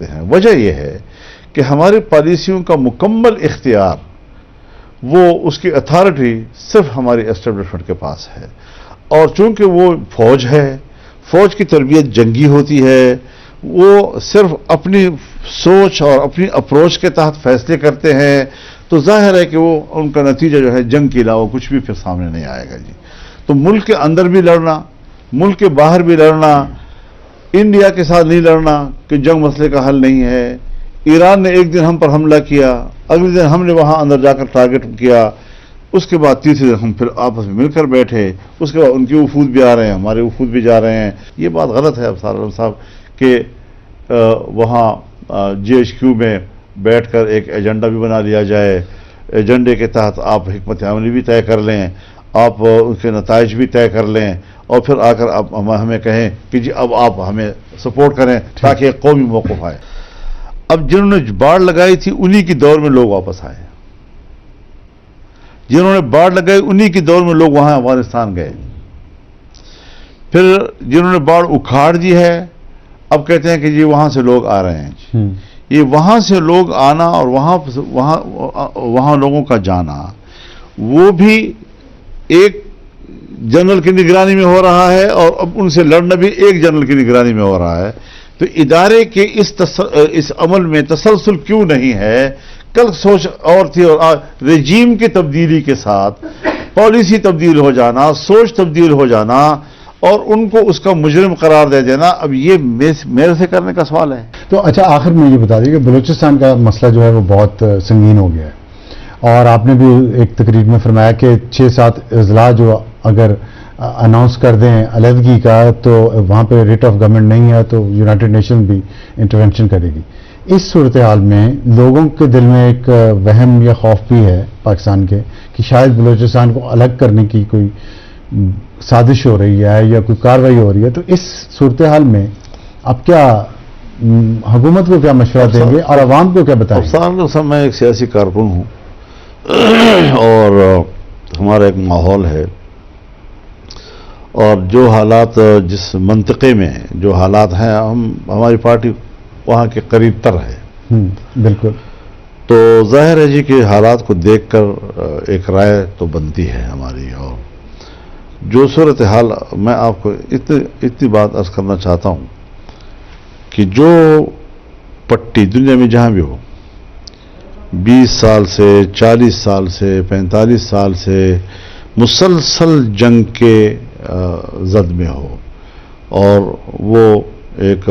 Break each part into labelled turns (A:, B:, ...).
A: سکتے ہیں. وجہ یہ ہے کہ ہماری پالیسیوں کا مکمل اختیار، وہ اس کی اتھارٹی صرف ہماری اسٹیبلشمنٹ کے پاس ہے. اور چونکہ وہ فوج ہے، فوج کی تربیت جنگی ہوتی ہے، وہ صرف اپنی سوچ اور اپنی اپروچ کے تحت فیصلے کرتے ہیں، تو ظاہر ہے کہ وہ ان کا نتیجہ جو ہے جنگ کے علاوہ کچھ بھی پھر سامنے نہیں آئے گا جی. تو ملک کے اندر بھی لڑنا، ملک کے باہر بھی لڑنا، انڈیا کے ساتھ نہیں لڑنا کہ جنگ مسئلے کا حل نہیں ہے. ایران نے ایک دن ہم پر حملہ کیا، اگلے دن ہم نے وہاں اندر جا کر ٹارگٹ کیا، اس کے بعد تیسرے دن ہم پھر آپس میں مل کر بیٹھے، اس کے بعد ان کے وفود بھی آ رہے ہیں، ہمارے وفود بھی جا رہے ہیں. یہ بات غلط ہے ابصار عالم صاحب کہ وہاں جی ایچ کیو میں بیٹھ کر ایک ایجنڈا بھی بنا لیا جائے، ایجنڈے کے تحت آپ حکمت عملی بھی طے کر لیں، آپ ان کے نتائج بھی طے کر لیں، اور پھر آ کر آپ ہمیں کہیں کہ جی اب آپ ہمیں سپورٹ کریں تاکہ ایک قومی موقف آئے. اب جنہوں نے باڑ لگائی تھی انہی کی دور میں لوگ واپس آئے، جنہوں نے باڑ لگائی انہی کی دور میں لوگ وہاں افغانستان گئے. پھر جنہوں نے باڑ اکھاڑ دی ہے اب کہتے ہیں کہ جی وہاں سے لوگ آ رہے ہیں. یہ وہاں سے لوگ آنا اور وہاں لوگوں کا جانا، وہ بھی ایک جنرل کی نگرانی میں ہو رہا ہے، اور اب ان سے لڑنا بھی ایک جنرل کی نگرانی میں ہو رہا ہے. تو ادارے کے اس عمل میں تسلسل کیوں نہیں ہے؟ کل سوچ اور تھی، اور رجیم کی تبدیلی کے ساتھ پالیسی تبدیل ہو جانا، سوچ تبدیل ہو جانا، اور ان کو اس کا مجرم قرار دے دینا، اب یہ میرے سے کرنے کا سوال ہے.
B: تو اچھا، آخر میں یہ بتا دیجیے کہ بلوچستان کا مسئلہ جو ہے وہ بہت سنگین ہو گیا ہے، اور آپ نے بھی ایک تقریر میں فرمایا کہ 6-7 اضلاع جو اگر اناؤنس کر دیں علیحدگی کا تو وہاں پہ ریٹ آف گورنمنٹ نہیں ہے تو یونائٹڈ نیشن بھی انٹرونشن کرے گی. اس صورتحال میں لوگوں کے دل میں ایک وہم یا خوف بھی ہے پاکستان کے کہ شاید بلوچستان کو الگ کرنے کی کوئی سازش ہو رہی ہے یا کوئی کارروائی ہو رہی ہے. تو اس صورتحال میں آپ کیا حکومت کو کیا مشورہ دیں گے اور عوام کو کیا بتائیں گے؟
A: میں ایک سیاسی کارکن ہوں اور ہمارا ایک ماحول ہے، اور جو حالات جس منطقے میں جو حالات ہیں، ہماری پارٹی وہاں کے قریب تر ہے.
B: بالکل. تو
A: ظاہر ہے جی کہ حالات کو دیکھ کر ایک رائے تو بنتی ہے ہماری. اور جو صورتحال، میں آپ کو اتنی بات عرض کرنا چاہتا ہوں کہ جو پٹی دنیا میں جہاں بھی ہو، 20 سال سے 40 سال سے 45 سال سے مسلسل جنگ کے زد میں ہو، اور وہ ایک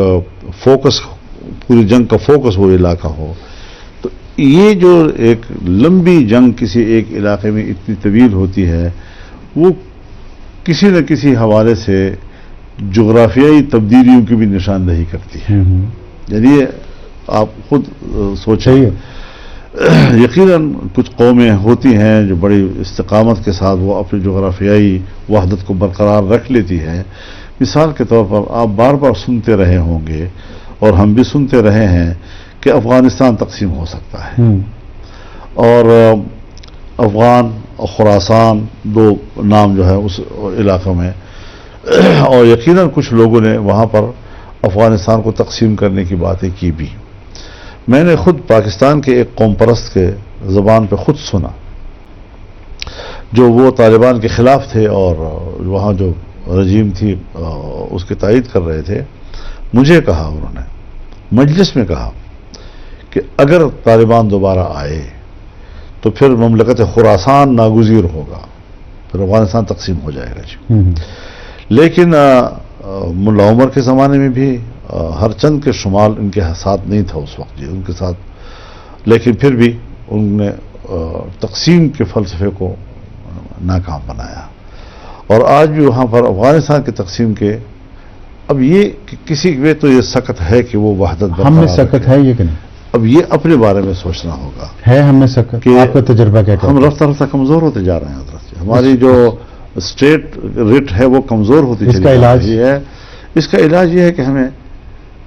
A: فوکس، پوری جنگ کا فوکس وہ علاقہ ہو، تو یہ جو ایک لمبی جنگ کسی ایک علاقے میں اتنی طویل ہوتی ہے، وہ کسی نہ کسی حوالے سے جغرافیائی تبدیلیوں کی بھی نشاندہی کرتی ہے. یعنی آپ خود سوچیں، یقیناً کچھ قومیں ہوتی ہیں جو بڑی استقامت کے ساتھ وہ اپنی جغرافیائی وحدت کو برقرار رکھ لیتی ہے. مثال کے طور پر آپ بار بار سنتے رہے ہوں گے اور ہم بھی سنتے رہے ہیں کہ افغانستان تقسیم ہو سکتا ہے، اور افغان اور خراسان 2 نام جو ہے اس علاقے میں، اور یقیناً کچھ لوگوں نے وہاں پر افغانستان کو تقسیم کرنے کی باتیں کی بھی. میں نے خود پاکستان کے ایک قوم پرست کے زبان پہ خود سنا، جو وہ طالبان کے خلاف تھے اور وہاں جو رجیم تھی اس کی تائید کر رہے تھے. مجھے کہا، انہوں نے مجلس میں کہا کہ اگر طالبان دوبارہ آئے تو پھر مملکت خراسان ناگزیر ہوگا، پھر افغانستان تقسیم ہو جائے گا جی. لیکن ملا عمر کے زمانے میں بھی ہر چند کے شمال ان کے ساتھ نہیں تھا اس وقت جی، ان کے ساتھ، لیکن پھر بھی ان نے تقسیم کے فلسفے کو ناکام بنایا. اور آج بھی وہاں پر افغانستان کی تقسیم کے، اب یہ کہ کسی میں تو یہ سخت ہے کہ وہ وحدت
B: ہم میں سخت ہے یہ کہ نہیں،
A: اب یہ اپنے بارے میں سوچنا ہوگا
B: ہے ہم میں سخت. آپ کا تجربہ کیا؟
A: ہم رفتہ رفتہ کمزور ہوتے جا رہے ہیں حضرت. ہماری جو اسٹیٹ ریٹ ہے وہ کمزور ہوتی چلی جا رہی ہے. اس کا علاج یہ ہے کہ ہمیں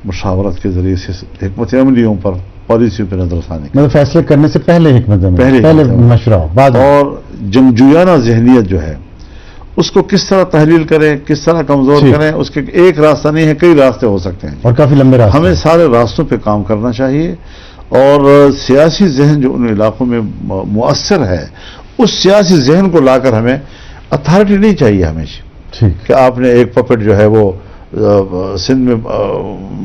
A: مشاورت کے ذریعے سے حکمت عملیوں پر، پالیسیوں پہ نظر ثانی،
B: مطلب فیصلے کرنے سے پہلے حکمت عملی، پہلے مشورہ، بعد.
A: اور جنگجویانہ ذہنیت جو ہے اس کو کس طرح تحلیل کریں، کس طرح کمزور کریں، اس کے ایک راستہ نہیں ہے، کئی راستے ہو سکتے ہیں
B: اور کافی لمبے راستے
A: ہمیں سارے راستوں پہ کام کرنا چاہیے، اور سیاسی ذہن جو ان علاقوں میں مؤثر ہے، اس سیاسی ذہن کو لا کر ہمیں اتھارٹی نہیں چاہیے ہمیشہ
B: ٹھیک
A: کہ آپ نے ایک پپٹ جو ہے وہ سندھ میں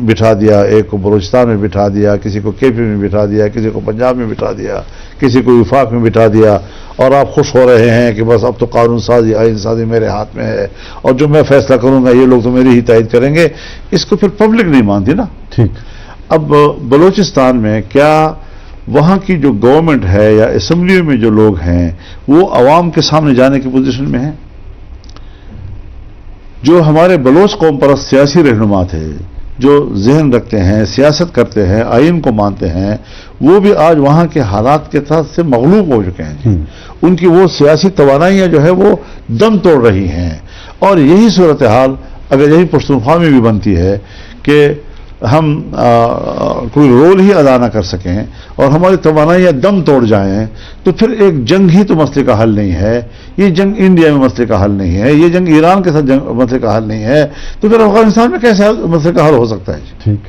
A: بٹھا دیا، ایک کو بلوچستان میں بٹھا دیا، کسی کو کے پی میں بٹھا دیا، کسی کو پنجاب میں بٹھا دیا، کسی کو وفاق میں بٹھا دیا، اور آپ خوش ہو رہے ہیں کہ بس اب تو قانون سازی، آئین سازی میرے ہاتھ میں ہے، اور جو میں فیصلہ کروں گا یہ لوگ تو میری ہی تائید کریں گے۔ اس کو پھر پبلک نہیں مانتی نا۔
B: ٹھیک
A: اب بلوچستان میں کیا وہاں کی جو گورنمنٹ ہے یا اسمبلیوں میں جو لوگ ہیں وہ عوام کے سامنے جانے کی پوزیشن میں ہیں؟ جو ہمارے بلوچ قوم پرست سیاسی رہنما تھے، جو ذہن رکھتے ہیں، سیاست کرتے ہیں، آئین کو مانتے ہیں، وہ بھی آج وہاں کے حالات کے تحت سے مغلوب ہو چکے ہیں۔ ان کی وہ سیاسی توانائیاں جو ہے وہ دم توڑ رہی ہیں، اور یہی صورتحال اگر یہی پختونخوا میں بھی بنتی ہے کہ ہم کوئی رول ہی ادا نہ کر سکیں اور ہماری توانائیاں دم توڑ جائیں، تو پھر ایک جنگ ہی تو مسئلے کا حل نہیں ہے، یہ جنگ انڈیا میں مسئلے کا حل نہیں ہے، یہ جنگ ایران کے ساتھ مسئلے کا حل نہیں ہے، تو پھر افغانستان میں کیسے مسئلے کا حل ہو سکتا ہے؟
B: ٹھیک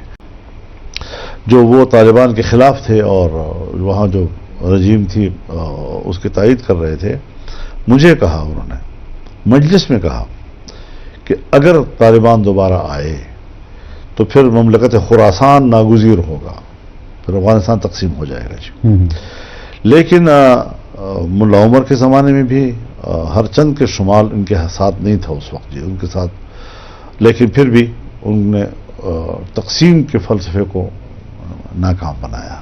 A: جو وہ طالبان کے خلاف تھے اور وہاں جو رجیم تھی اس کی تائید کر رہے تھے، مجھے کہا انہوں نے مجلس میں کہا کہ اگر طالبان دوبارہ آئے تو پھر مملکت خراسان ناگزیر ہوگا، پھر افغانستان تقسیم ہو جائے گا جی۔ لیکن ملا عمر کے زمانے میں بھی ہر چند کے شمال ان کے ساتھ نہیں تھا اس وقت جی، ان کے ساتھ، لیکن پھر بھی ان نے تقسیم کے فلسفے کو ناکام بنایا،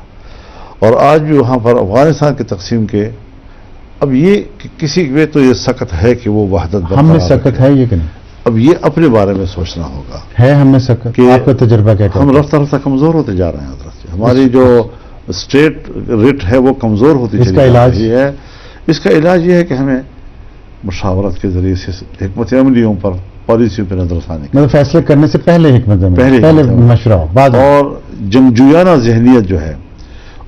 A: اور آج بھی وہاں پر افغانستان کی تقسیم کے اب یہ کسی میں تو یہ سخت ہے کہ وہ وحدت
B: ہم میں سخت ہے یہ کہ نہیں؟
A: اب یہ اپنے بارے میں سوچنا ہوگا
B: ہے ہم میں سخت،
A: کہ
B: آپ کا تجربہ کیا کہتا ہے؟
A: ہم رفتہ رفتہ کمزور ہوتے جا رہے ہیں حضرت جی، ہماری جو اسٹیٹ رٹ ہے وہ کمزور ہوتی چلی جا رہی ہے۔ اس کا علاج یہ ہے کہ ہمیں مشاورت کے ذریعے سے حکمت عملیوں پر، پالیسیوں پہ نظر ثانی
B: مطلب فیصلے کرنے سے پہلے حکمت عملی، پہلے مشورہ ہو، بعد میں۔
A: اور جنگجویانہ ذہنیت جو ہے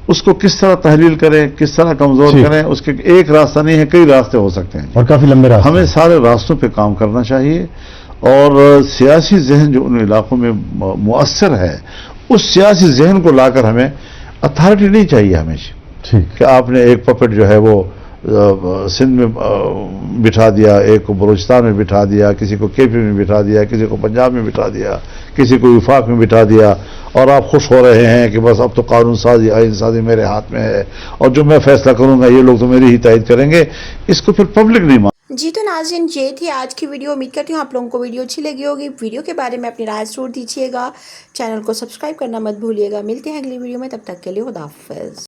A: اس کو کس طرح تحلیل کریں، کس طرح کمزور کریں، اس کے ایک راستہ نہیں ہے، کئی راستے ہو سکتے ہیں
B: اور کافی لمبے راستے
A: ہمیں سارے راستوں پہ کام کرنا چاہیے، اور سیاسی ذہن جو ان علاقوں میں مؤثر ہے، اس سیاسی ذہن کو لا کر ہمیں اتھارٹی نہیں چاہیے ہمیشہ
B: ٹھیک
A: کہ آپ نے ایک پپٹ جو ہے وہ سندھ میں بٹھا دیا، ایک کو بلوچستان میں بٹھا دیا، کسی کو کے پی میں بٹھا دیا، کسی کو پنجاب میں بٹھا دیا، کسی کو وفاق میں بٹھا دیا، اور آپ خوش ہو رہے ہیں کہ بس اب تو قانون سازی، آئین سازی میرے ہاتھ میں ہے، اور جو میں فیصلہ کروں گا یہ لوگ تو میری ہی تائید کریں گے۔ اس کو پھر پبلک نہیں
C: جی تو ناظرین، یہ تھی آج کی ویڈیو۔ امید کرتی ہوں آپ لوگوں کو ویڈیو اچھی لگی ہوگی۔ ویڈیو کے بارے میں اپنی رائے ضرور دیجیے گا، چینل کو سبسکرائب کرنا مت بھولیے گا۔ ملتے ہیں اگلی ویڈیو میں، تب تک کے لیے خدا حافظ۔